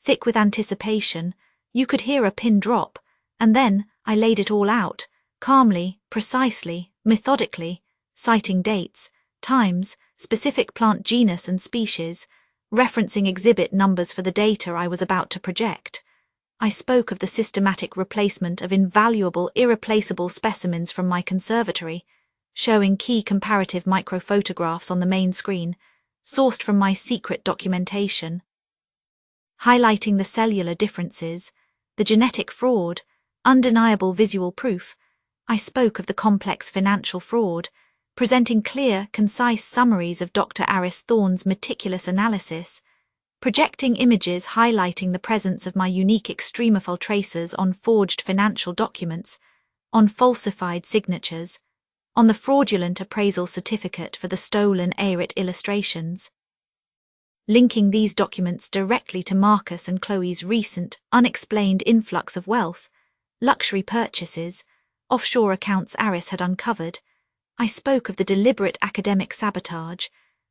Thick with anticipation, you could hear a pin drop, and then I laid it all out, calmly, precisely, methodically, citing dates, times, specific plant genus and species, referencing exhibit numbers for the data I was about to project. I spoke of the systematic replacement of invaluable, irreplaceable specimens from my conservatory, showing key comparative microphotographs on the main screen, sourced from my secret documentation, highlighting the cellular differences, the genetic fraud, undeniable visual proof. I spoke of the complex financial fraud, presenting clear, concise summaries of Dr. Aris Thorne's meticulous analysis, projecting images highlighting the presence of my unique extremophile traces on forged financial documents, on falsified signatures, on the fraudulent appraisal certificate for the stolen ARIT illustrations. Linking these documents directly to Marcus and Chloe's recent, unexplained influx of wealth, luxury purchases, offshore accounts Aris had uncovered, I spoke of the deliberate academic sabotage,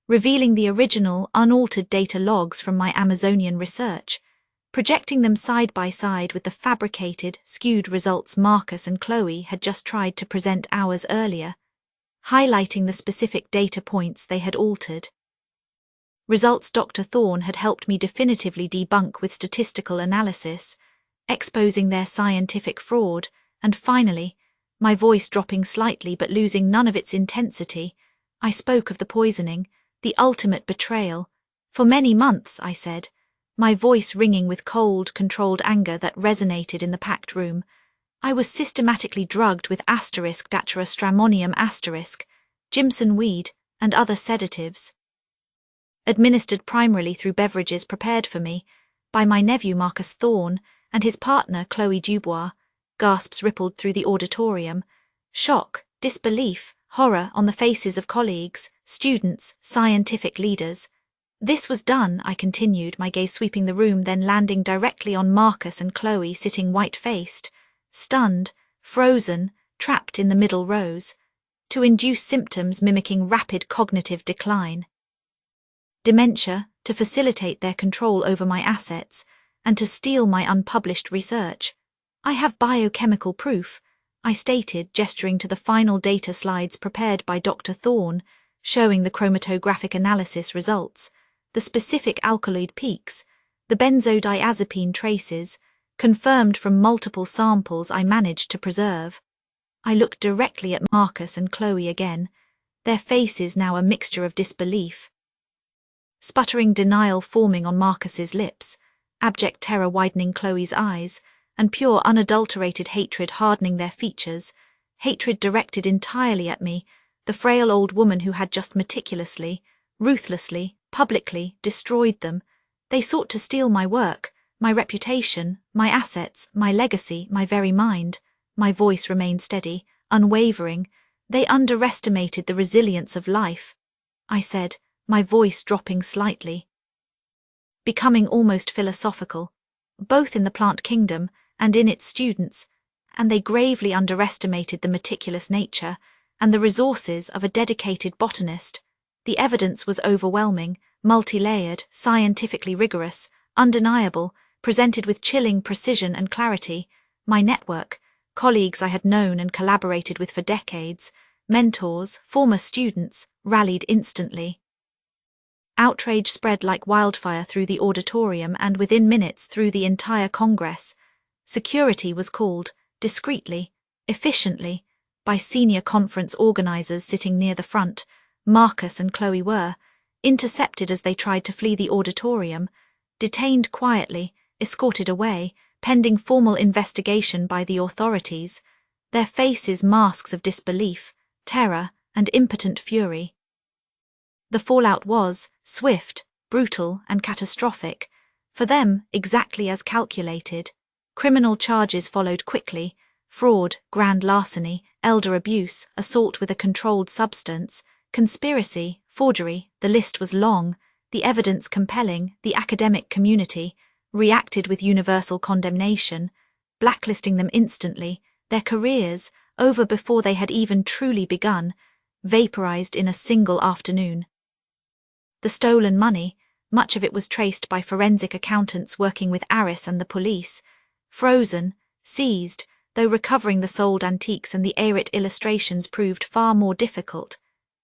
revealing the original, unaltered data logs from my Amazonian research, projecting them side by side with the fabricated, skewed results Marcus and Chloe had just tried to present hours earlier, highlighting the specific data points they had altered. Results Dr. Thorne had helped me definitively debunk with statistical analysis, exposing their scientific fraud, and finally, my voice dropping slightly but losing none of its intensity, I spoke of the poisoning, the ultimate betrayal. For many months, I said, my voice ringing with cold, controlled anger that resonated in the packed room, I was systematically drugged with *Datura-stramonium*, Jimson weed, and other sedatives, administered primarily through beverages prepared for me by my nephew Marcus Thorne and his partner Chloe Dubois. Gasps rippled through the auditorium. Shock, disbelief, horror on the faces of colleagues, students, scientific leaders. This was done, I continued, my gaze sweeping the room, then landing directly on Marcus and Chloe sitting white-faced, stunned, frozen, trapped in the middle rows, to induce symptoms mimicking rapid cognitive decline. Dementia, to facilitate their control over my assets, and to steal my unpublished research. I have biochemical proof, I stated, gesturing to the final data slides prepared by Dr. Thorne, showing the chromatographic analysis results, the specific alkaloid peaks, the benzodiazepine traces, confirmed from multiple samples I managed to preserve. I looked directly at Marcus and Chloe again, their faces now a mixture of disbelief, sputtering denial forming on Marcus's lips, abject terror widening Chloe's eyes, and pure unadulterated hatred hardening their features, hatred directed entirely at me, the frail old woman who had just meticulously, ruthlessly, publicly destroyed them. They sought to steal my work, my reputation, my assets, my legacy, my very mind. My voice remained steady, unwavering. They underestimated the resilience of life, I said, my voice dropping slightly, becoming almost philosophical, both in the plant kingdom and in its students, and they gravely underestimated the meticulous nature and the resources of a dedicated botanist, The evidence was overwhelming, multi-layered, scientifically rigorous, undeniable, presented with chilling precision and clarity. My network, colleagues I had known and collaborated with for decades, mentors, former students, rallied instantly. Outrage spread like wildfire through the auditorium and within minutes through the entire Congress. Security was called, discreetly, efficiently, by senior conference organizers sitting near the front. Marcus and Chloe were intercepted as they tried to flee the auditorium, detained quietly, escorted away, pending formal investigation by the authorities, their faces masks of disbelief, terror, and impotent fury. The fallout was swift, brutal, and catastrophic. For them, exactly as calculated. Criminal charges followed quickly: fraud, grand larceny, elder abuse, assault with a controlled substance, conspiracy, forgery. The list was long, the evidence compelling. The academic community reacted with universal condemnation, blacklisting them instantly, their careers, over before they had even truly begun, vaporized in a single afternoon. The stolen money, much of it was traced by forensic accountants working with Aris and the police, frozen, seized, though recovering the sold antiques and the Arit illustrations proved far more difficult.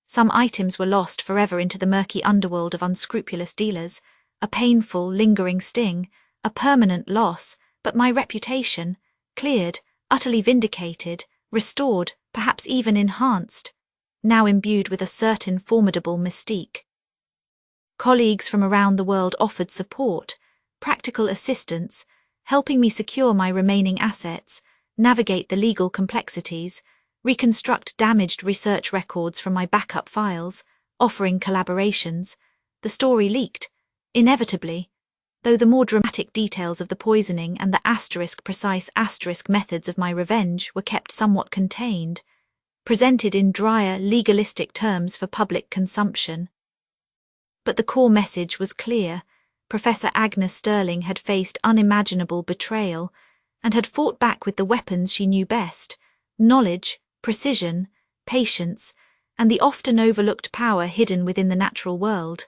Some items were lost forever into the murky underworld of unscrupulous dealers, a painful, lingering sting, a permanent loss, but my reputation, cleared, utterly vindicated, restored, perhaps even enhanced, now imbued with a certain formidable mystique. Colleagues from around the world offered support, practical assistance, helping me secure my remaining assets, navigate the legal complexities, reconstruct damaged research records from my backup files, offering collaborations. The story leaked, inevitably, though the more dramatic details of the poisoning and the precise methods of my revenge were kept somewhat contained, presented in drier, legalistic terms for public consumption. But the core message was clear. Professor Agnes Sterling had faced unimaginable betrayal and had fought back with the weapons she knew best: knowledge, precision, patience, and the often overlooked power hidden within the natural world.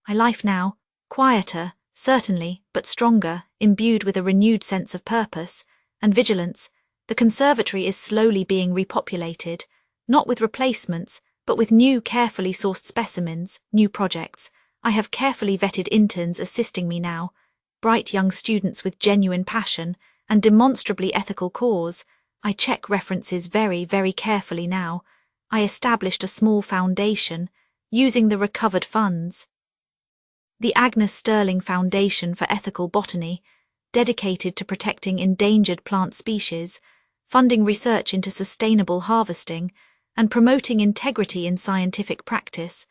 My life now, quieter, certainly, but stronger, imbued with a renewed sense of purpose and vigilance. The conservatory is slowly being repopulated, not with replacements, but with new, carefully sourced specimens, new projects. I have carefully vetted interns assisting me now, bright young students with genuine passion and demonstrably ethical cause. I check references very, very carefully now. I established a small foundation, using the recovered funds. The Agnes Sterling Foundation for Ethical Botany, dedicated to protecting endangered plant species, funding research into sustainable harvesting, and promoting integrity in scientific practice,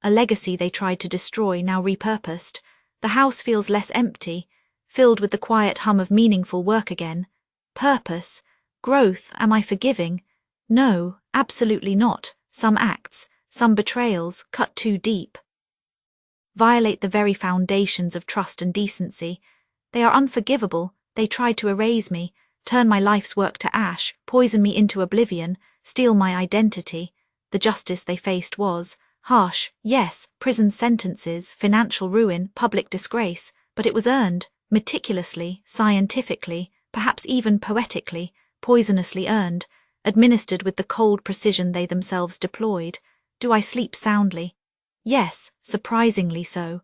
a legacy they tried to destroy, now repurposed. The house feels less empty, filled with the quiet hum of meaningful work again. Purpose, growth. Am I forgiving? No, absolutely not. Some acts, some betrayals, cut too deep, violate the very foundations of trust and decency. They are unforgivable. They tried to erase me, turn my life's work to ash, poison me into oblivion, steal my identity. The justice they faced was harsh, yes, prison sentences, financial ruin, public disgrace, but it was earned, meticulously, scientifically, perhaps even poetically, poisonously earned, administered with the cold precision they themselves deployed. Do I sleep soundly? Yes, surprisingly so.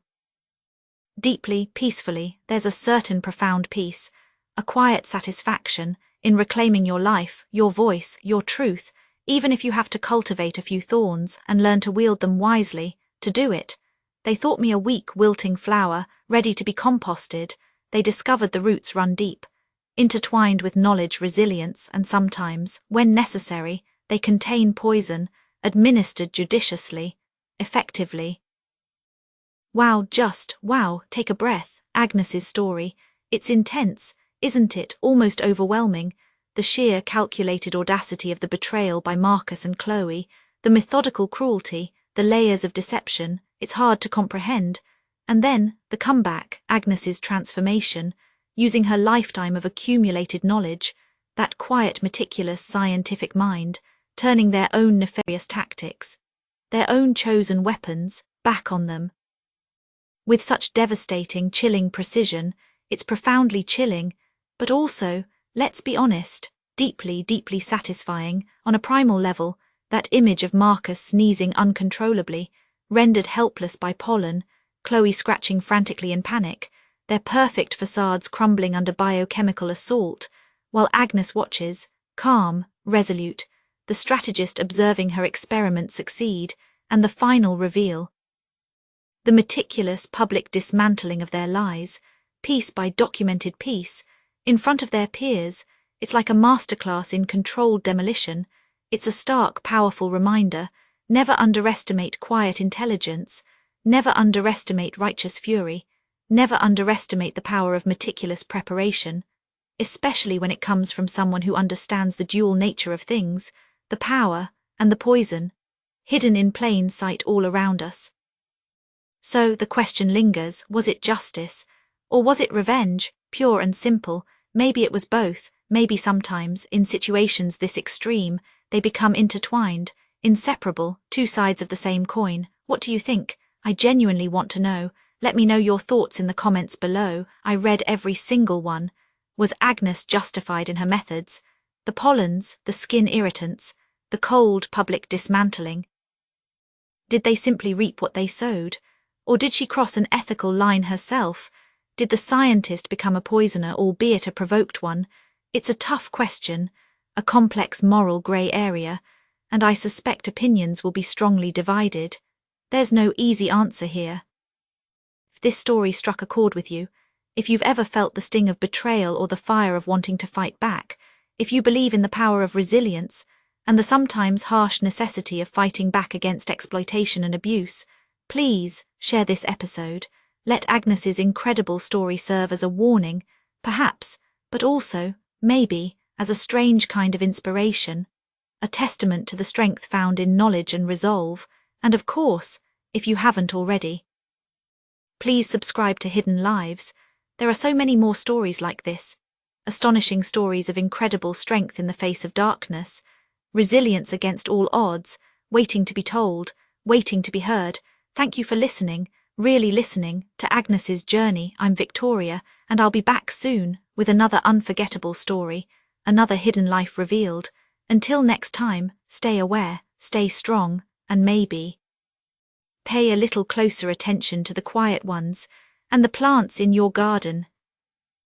Deeply, peacefully, there's a certain profound peace, a quiet satisfaction, in reclaiming your life, your voice, your truth, even if you have to cultivate a few thorns and learn to wield them wisely. To do it, they thought me a weak, wilting flower, ready to be composted. They discovered the roots run deep, intertwined with knowledge, resilience, and sometimes, when necessary, they contain poison, administered judiciously, effectively. Wow, just wow, take a breath. Agnes's story, it's intense, isn't it? Almost overwhelming. The sheer, calculated audacity of the betrayal by Marcus and Chloe, the methodical cruelty, the layers of deception, it's hard to comprehend. And then, the comeback, Agnes's transformation, using her lifetime of accumulated knowledge, that quiet, meticulous, scientific mind, turning their own nefarious tactics their own chosen weapons, back on them. With such devastating, chilling precision, it's profoundly chilling, but also, let's be honest, deeply, deeply satisfying, on a primal level. That image of Marcus sneezing uncontrollably, rendered helpless by pollen, Chloe scratching frantically in panic, their perfect facades crumbling under biochemical assault, while Agnes watches, calm, resolute, the strategist observing her experiment succeed, and the final reveal. The meticulous public dismantling of their lies, piece by documented piece, in front of their peers. It's like a masterclass in controlled demolition. It's a stark, powerful reminder: never underestimate quiet intelligence, never underestimate righteous fury, never underestimate the power of meticulous preparation, especially when it comes from someone who understands the dual nature of things, the power and the poison, hidden in plain sight all around us. So the question lingers: was it justice? Or was it revenge, pure and simple? Maybe it was both. Maybe sometimes, in situations this extreme, they become intertwined, inseparable, two sides of the same coin. What do you think? I genuinely want to know. Let me know your thoughts in the comments below. I read every single one. Was Agnes justified in her methods? The pollens, the skin irritants, the cold public dismantling. Did they simply reap what they sowed? Or did she cross an ethical line herself? Did the scientist become a poisoner, albeit a provoked one? It's a tough question, a complex moral grey area, and I suspect opinions will be strongly divided. There's no easy answer here. If this story struck a chord with you, if you've ever felt the sting of betrayal or the fire of wanting to fight back, if you believe in the power of resilience and the sometimes harsh necessity of fighting back against exploitation and abuse, please share this episode. Let Agnes's incredible story serve as a warning, perhaps, but also, maybe, as a strange kind of inspiration, a testament to the strength found in knowledge and resolve, and of course, if you haven't already, please subscribe to Hidden Lives. There are so many more stories like this, astonishing stories of incredible strength in the face of darkness, resilience against all odds, waiting to be told, waiting to be heard. Thank you for listening, really listening, to Agnes's journey. I'm Victoria, and I'll be back soon with another unforgettable story, another hidden life revealed. Until next time, stay aware, stay strong, and maybe pay a little closer attention to the quiet ones and the plants in your garden.